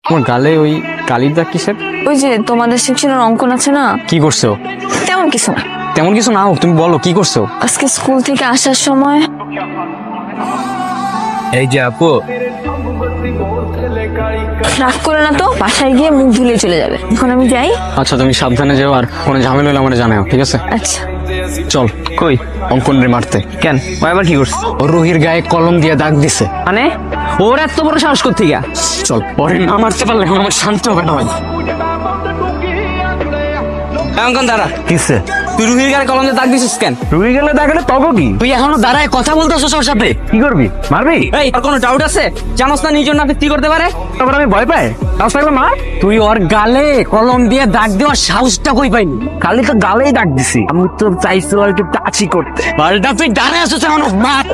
তোমার গালে ওই কালির দাগ কিসের? ওই যে তোমাদের সেকশনের অঙ্কন আছে না, কি করছো? তেমন কিছু না। তেমন কিছু না হোক, তুমি বলো কি করছো? আজকে স্কুল থেকে আসার সময় এই যে আপু, রাগ করে না তো, বাসায় গিয়ে মুখ ধুলে চলে যাবে। এখন আমি যাই। আচ্ছা তুমি সাবধানে যাও, আর কোনো ঝামেলা হলে আমার জানাও, ঠিক আছে? আচ্ছা চল। কই? অঙ্কন রে মারতে। কেন, ও আবার কি করছে? ও রুহির গায়ে কলম দিয়ে দাগ দিছে। মানে ওর এত বড় সাহস করতে গিয়া? চল, ওরে না মারতে পারলে এখন আমার শান্ত হবে না ভাই। অঙ্কন দাঁড়া, কিসে? তুই রুহির গায়ে কলম দিয়ে দাগ দিছিস কেন? রুহি গেলে দাগলে তখন কি? তুই এখনো দাঁড়ায় কথা বলতেছিস ওর সাথে? কি করবি? মারবি? এই, আর কোনো ডাউট আছে? জানোস না নিজের নাটক কি করতে পারে? তারপর আমি ভয় পাই? সাহস থাকলে মার। তুই ওর গালে কলম দিয়ে দাগ দেওয়ার সাহসটা কই পাইনি? খালি তো গালেই ডাক দিছি, আমি তো চাইছিলাম একটু টাচি করতে। পাল্টা তুই দাঁড়ায় আছিস এখনো, মার।